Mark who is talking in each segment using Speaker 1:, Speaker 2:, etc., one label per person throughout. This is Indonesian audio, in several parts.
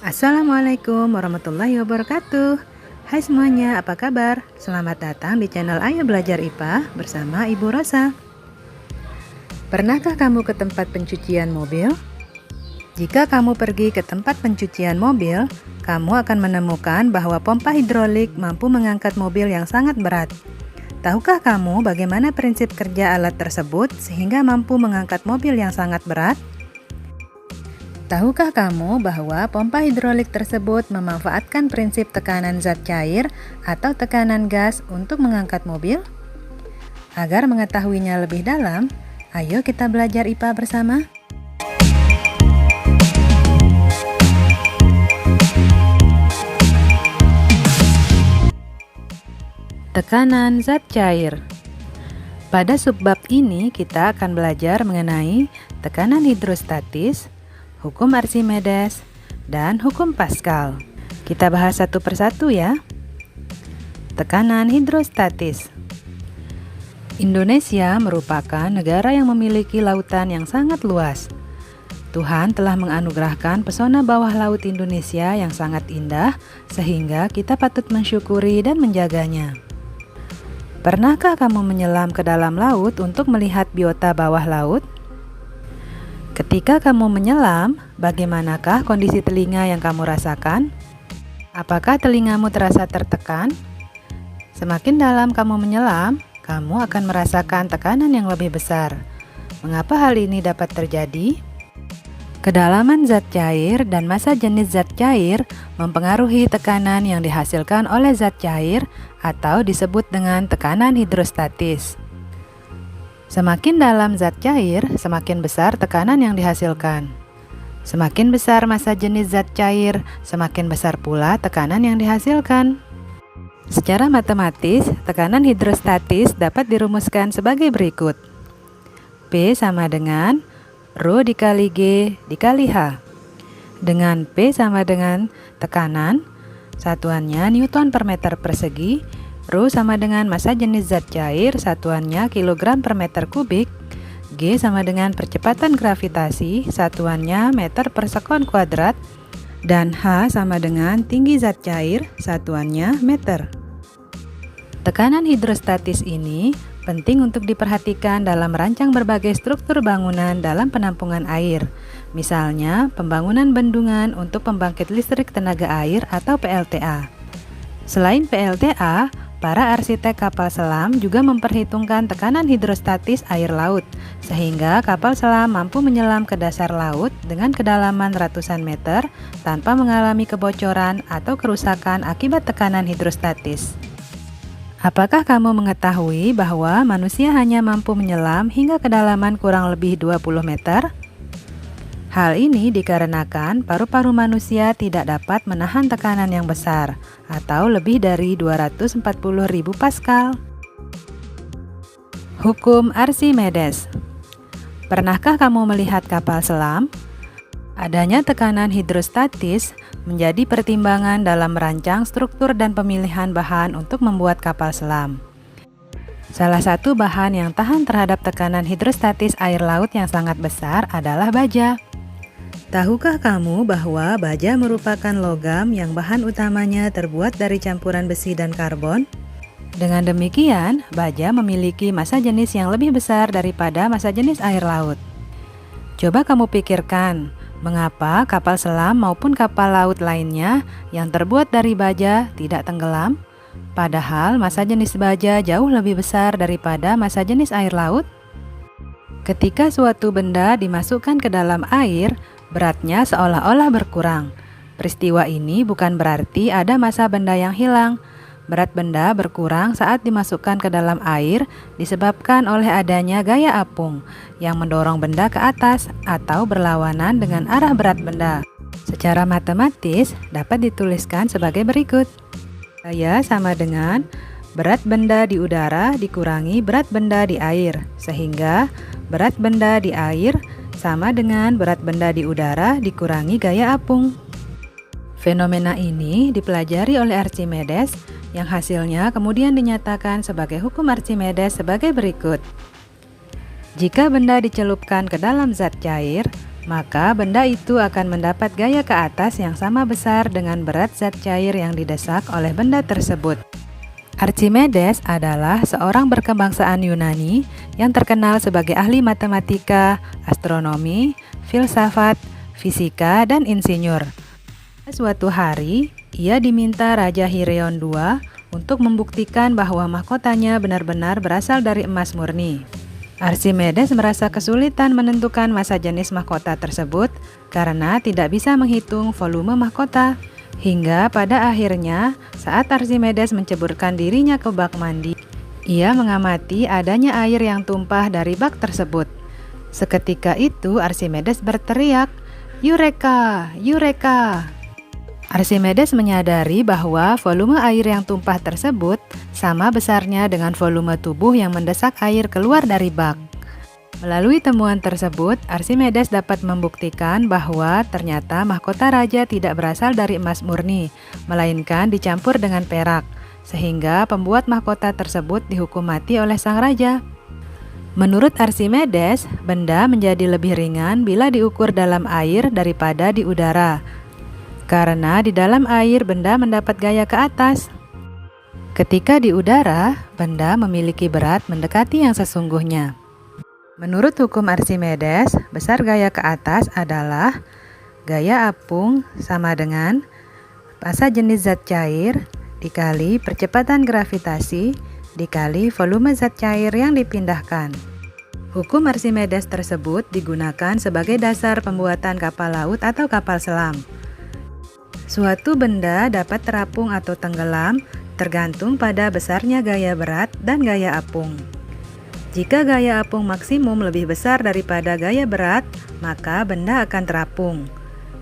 Speaker 1: Assalamualaikum warahmatullahi wabarakatuh. Hai semuanya, apa kabar? Selamat datang di channel Ayo Belajar IPA bersama Ibu Rosa. Pernahkah kamu ke tempat pencucian mobil? Jika kamu pergi ke tempat pencucian mobil, kamu akan menemukan bahwa pompa hidrolik mampu mengangkat mobil yang sangat berat. Tahukah kamu bagaimana prinsip kerja alat tersebut sehingga mampu mengangkat mobil yang sangat berat? Tahukah kamu bahwa pompa hidrolik tersebut memanfaatkan prinsip tekanan zat cair atau tekanan gas untuk mengangkat mobil? Agar mengetahuinya lebih dalam, ayo kita belajar IPA bersama. Tekanan zat cair. Pada subbab ini kita akan belajar mengenai tekanan hidrostatis, hukum Archimedes, dan hukum Pascal. Kita bahas satu persatu ya. Tekanan hidrostatis. Indonesia merupakan negara yang memiliki lautan yang sangat luas. Tuhan telah menganugerahkan pesona bawah laut Indonesia yang sangat indah, sehingga kita patut mensyukuri dan menjaganya. Pernahkah kamu menyelam ke dalam laut untuk melihat biota bawah laut? Ketika kamu menyelam, bagaimanakah kondisi telinga yang kamu rasakan? Apakah telingamu terasa tertekan? Semakin dalam kamu menyelam, kamu akan merasakan tekanan yang lebih besar. Mengapa hal ini dapat terjadi? Kedalaman zat cair dan massa jenis zat cair mempengaruhi tekanan yang dihasilkan oleh zat cair atau disebut dengan tekanan hidrostatis. Semakin dalam zat cair, semakin besar tekanan yang dihasilkan. Semakin besar massa jenis zat cair, semakin besar pula tekanan yang dihasilkan. Secara matematis, tekanan hidrostatis dapat dirumuskan sebagai berikut. P sama dengan Rho dikali G dikali H. Dengan P sama dengan tekanan, satuannya Newton per meter persegi, Rho sama dengan massa jenis zat cair, satuannya kilogram per meter kubik, G sama dengan percepatan gravitasi, satuannya meter per sekon kuadrat, dan H sama dengan tinggi zat cair, satuannya meter. Tekanan hidrostatis ini penting untuk diperhatikan dalam merancang berbagai struktur bangunan dalam penampungan air, misalnya pembangunan bendungan untuk pembangkit listrik tenaga air atau PLTA. Selain PLTA, para arsitek kapal selam juga memperhitungkan tekanan hidrostatis air laut, sehingga kapal selam mampu menyelam ke dasar laut dengan kedalaman ratusan meter tanpa mengalami kebocoran atau kerusakan akibat tekanan hidrostatis. Apakah kamu mengetahui bahwa manusia hanya mampu menyelam hingga kedalaman kurang lebih 20 meter? Hal ini dikarenakan paru-paru manusia tidak dapat menahan tekanan yang besar, atau lebih dari 240.000 Pascal. Hukum Archimedes. Pernahkah kamu melihat kapal selam? Adanya tekanan hidrostatis menjadi pertimbangan dalam merancang struktur dan pemilihan bahan untuk membuat kapal selam. Salah satu bahan yang tahan terhadap tekanan hidrostatis air laut yang sangat besar adalah baja. Tahukah kamu bahwa baja merupakan logam yang bahan utamanya terbuat dari campuran besi dan karbon? Dengan demikian, baja memiliki massa jenis yang lebih besar daripada massa jenis air laut. Coba kamu pikirkan, mengapa kapal selam maupun kapal laut lainnya yang terbuat dari baja tidak tenggelam? Padahal massa jenis baja jauh lebih besar daripada massa jenis air laut. Ketika suatu benda dimasukkan ke dalam air, beratnya seolah-olah berkurang. Peristiwa ini bukan berarti ada massa benda yang hilang. Berat benda berkurang saat dimasukkan ke dalam air disebabkan oleh adanya gaya apung yang mendorong benda ke atas atau berlawanan dengan arah berat benda. Secara matematis dapat dituliskan sebagai berikut. Gaya sama dengan berat benda di udara dikurangi berat benda di air, sehingga berat benda di air sama dengan berat benda di udara dikurangi gaya apung. Fenomena ini dipelajari oleh Archimedes yang hasilnya kemudian dinyatakan sebagai hukum Archimedes sebagai berikut. Jika benda dicelupkan ke dalam zat cair, maka benda itu akan mendapat gaya ke atas yang sama besar dengan berat zat cair yang didesak oleh benda tersebut. Archimedes adalah seorang berkebangsaan Yunani yang terkenal sebagai ahli matematika, astronomi, filsafat, fisika, dan insinyur. Suatu hari, ia diminta Raja Hieron II untuk membuktikan bahwa mahkotanya benar-benar berasal dari emas murni. Archimedes merasa kesulitan menentukan massa jenis mahkota tersebut karena tidak bisa menghitung volume mahkota. Hingga pada akhirnya, saat Archimedes menceburkan dirinya ke bak mandi, ia mengamati adanya air yang tumpah dari bak tersebut. Seketika itu Archimedes berteriak, "Eureka! Eureka!" Archimedes menyadari bahwa volume air yang tumpah tersebut sama besarnya dengan volume tubuh yang mendesak air keluar dari bak. Melalui temuan tersebut, Archimedes dapat membuktikan bahwa ternyata mahkota raja tidak berasal dari emas murni, melainkan dicampur dengan perak, sehingga pembuat mahkota tersebut dihukum mati oleh sang raja. Menurut Archimedes, benda menjadi lebih ringan bila diukur dalam air daripada di udara, karena di dalam air benda mendapat gaya ke atas. Ketika di udara, benda memiliki berat mendekati yang sesungguhnya. Menurut hukum Archimedes, besar gaya ke atas adalah gaya apung sama dengan massa jenis zat cair dikali percepatan gravitasi dikali volume zat cair yang dipindahkan. Hukum Archimedes tersebut digunakan sebagai dasar pembuatan kapal laut atau kapal selam. Suatu benda dapat terapung atau tenggelam tergantung pada besarnya gaya berat dan gaya apung. Jika gaya apung maksimum lebih besar daripada gaya berat, maka benda akan terapung.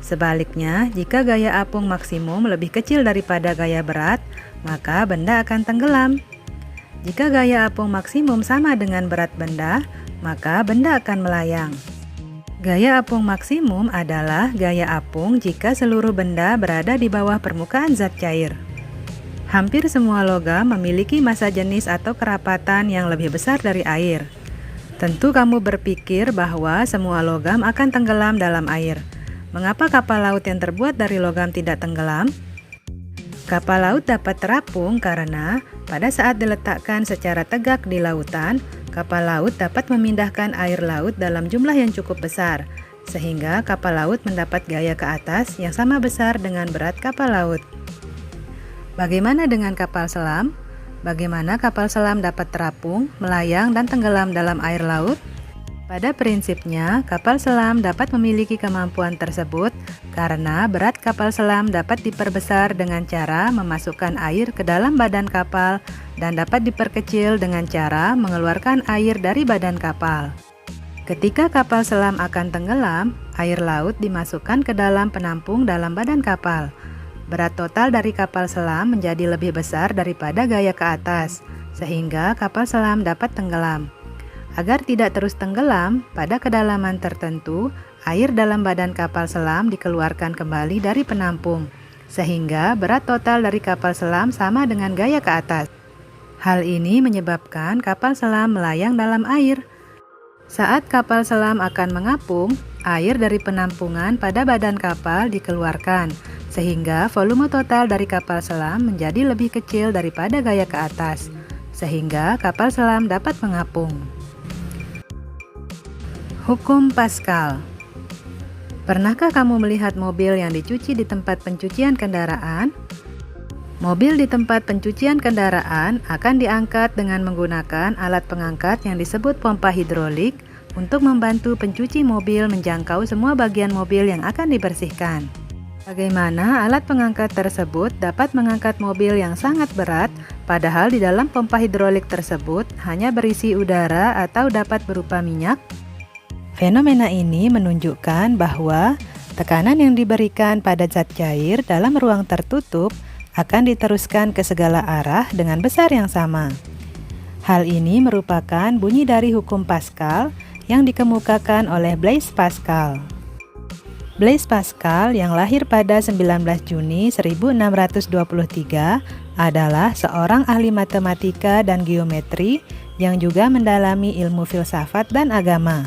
Speaker 1: Sebaliknya, jika gaya apung maksimum lebih kecil daripada gaya berat, maka benda akan tenggelam. Jika gaya apung maksimum sama dengan berat benda, maka benda akan melayang. Gaya apung maksimum adalah gaya apung jika seluruh benda berada di bawah permukaan zat cair. Hampir semua logam memiliki massa jenis atau kerapatan yang lebih besar dari air. Tentu kamu berpikir bahwa semua logam akan tenggelam dalam air. Mengapa kapal laut yang terbuat dari logam tidak tenggelam? Kapal laut dapat terapung karena pada saat diletakkan secara tegak di lautan, kapal laut dapat memindahkan air laut dalam jumlah yang cukup besar, sehingga kapal laut mendapat gaya ke atas yang sama besar dengan berat kapal laut. Bagaimana dengan kapal selam? Bagaimana kapal selam dapat terapung, melayang, dan tenggelam dalam air laut? Pada prinsipnya, kapal selam dapat memiliki kemampuan tersebut karena berat kapal selam dapat diperbesar dengan cara memasukkan air ke dalam badan kapal dan dapat diperkecil dengan cara mengeluarkan air dari badan kapal. Ketika kapal selam akan tenggelam, air laut dimasukkan ke dalam penampung dalam badan kapal. Berat total dari kapal selam menjadi lebih besar daripada gaya ke atas, sehingga kapal selam dapat tenggelam. Agar tidak terus tenggelam, pada kedalaman tertentu, air dalam badan kapal selam dikeluarkan kembali dari penampung, sehingga berat total dari kapal selam sama dengan gaya ke atas. Hal ini menyebabkan kapal selam melayang dalam air. Saat kapal selam akan mengapung, air dari penampungan pada badan kapal dikeluarkan, sehingga volume total dari kapal selam menjadi lebih kecil daripada gaya ke atas, sehingga kapal selam dapat mengapung. Hukum Pascal. Pernahkah kamu melihat mobil yang dicuci di tempat pencucian kendaraan? Mobil di tempat pencucian kendaraan akan diangkat dengan menggunakan alat pengangkat yang disebut pompa hidrolik untuk membantu pencuci mobil menjangkau semua bagian mobil yang akan dibersihkan. Bagaimana alat pengangkat tersebut dapat mengangkat mobil yang sangat berat, padahal di dalam pompa hidrolik tersebut hanya berisi udara atau dapat berupa minyak? Fenomena ini menunjukkan bahwa tekanan yang diberikan pada zat cair dalam ruang tertutup akan diteruskan ke segala arah dengan besar yang sama. Hal ini merupakan bunyi dari hukum Pascal yang dikemukakan oleh Blaise Pascal. Blaise Pascal yang lahir pada 19 Juni 1623 adalah seorang ahli matematika dan geometri yang juga mendalami ilmu filsafat dan agama.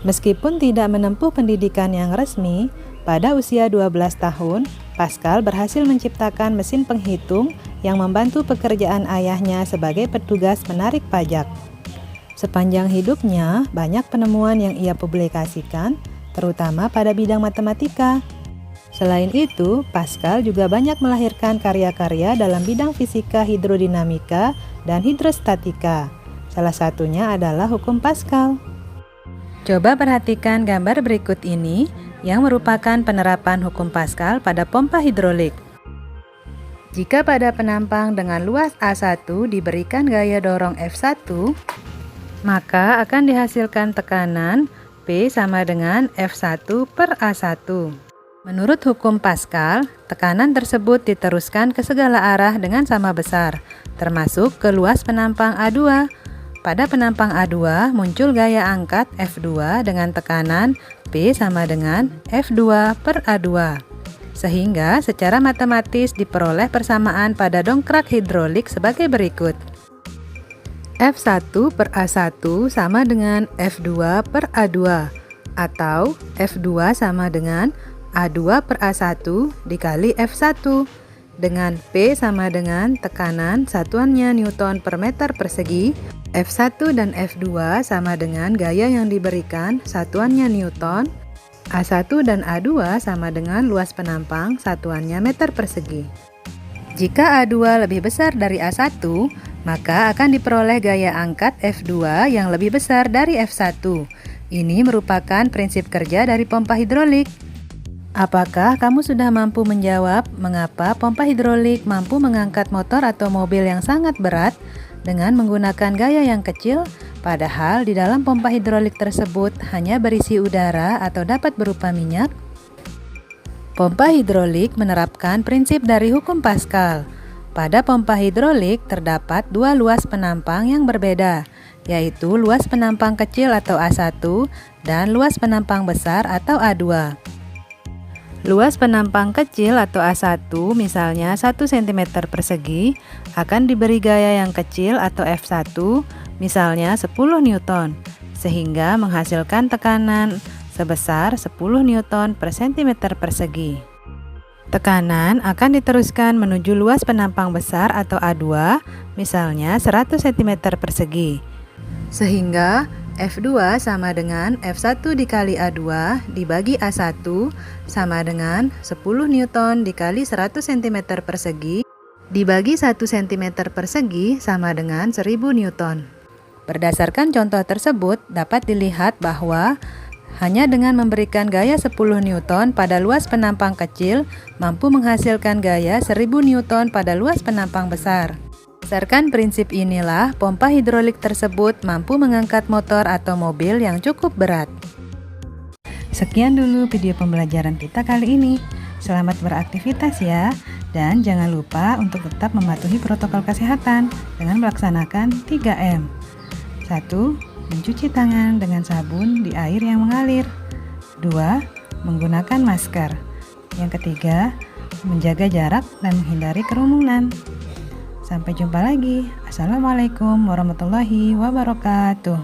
Speaker 1: Meskipun tidak menempuh pendidikan yang resmi, pada usia 12 tahun, Pascal berhasil menciptakan mesin penghitung yang membantu pekerjaan ayahnya sebagai petugas menarik pajak. Sepanjang hidupnya, banyak penemuan yang ia publikasikan, terutama pada bidang matematika. Selain itu, Pascal juga banyak melahirkan karya-karya dalam bidang fisika hidrodinamika dan hidrostatika. Salah satunya adalah hukum Pascal. Coba perhatikan gambar berikut ini yang merupakan penerapan hukum Pascal pada pompa hidrolik. Jika pada penampang dengan luas A1 diberikan gaya dorong F1, maka akan dihasilkan tekanan P sama dengan F1 per A1. Menurut hukum Pascal, tekanan tersebut diteruskan ke segala arah dengan sama besar, termasuk ke luas penampang A2. Pada penampang A2 muncul gaya angkat F2 dengan tekanan P sama dengan F2 per A2. Sehingga secara matematis diperoleh persamaan pada dongkrak hidrolik sebagai berikut. F1 per A1 sama dengan F2 per A2, atau F2 sama dengan A2 per A1 dikali F1, dengan P sama dengan tekanan satuannya Newton per meter persegi. F1 dan F2 sama dengan gaya yang diberikan satuannya Newton. A1 dan A2 sama dengan luas penampang satuannya meter persegi. Jika A2 lebih besar dari A1, maka akan diperoleh gaya angkat F2 yang lebih besar dari F1. Ini merupakan prinsip kerja dari pompa hidrolik. Apakah kamu sudah mampu menjawab mengapa pompa hidrolik mampu mengangkat motor atau mobil yang sangat berat dengan menggunakan gaya yang kecil, padahal di dalam pompa hidrolik tersebut hanya berisi udara atau dapat berupa minyak? Pompa hidrolik menerapkan prinsip dari hukum Pascal. Pada pompa hidrolik terdapat dua luas penampang yang berbeda, yaitu luas penampang kecil atau A1 dan luas penampang besar atau A2. Luas penampang kecil atau A1 misalnya 1 cm persegi akan diberi gaya yang kecil atau F1 misalnya 10 Newton, sehingga menghasilkan tekanan sebesar 10 Newton per cm persegi. Tekanan akan diteruskan menuju luas penampang besar atau A2 misalnya 100 cm persegi, sehingga F2 sama dengan F1 dikali A2 dibagi A1 sama dengan 10 Newton dikali 100 cm persegi dibagi 1 cm persegi sama dengan 1000 Newton. Berdasarkan contoh tersebut dapat dilihat bahwa hanya dengan memberikan gaya 10 Newton pada luas penampang kecil mampu menghasilkan gaya 1000 Newton pada luas penampang besar. Berdasarkan prinsip inilah, pompa hidrolik tersebut mampu mengangkat motor atau mobil yang cukup berat. Sekian dulu video pembelajaran kita kali ini. Selamat beraktivitas ya, dan jangan lupa untuk tetap mematuhi protokol kesehatan dengan melaksanakan 3M. 1. Mencuci tangan dengan sabun di air yang mengalir. 2. Menggunakan masker. Yang ketiga, menjaga jarak dan menghindari kerumunan. Sampai jumpa lagi. Assalamualaikum warahmatullahi wabarakatuh.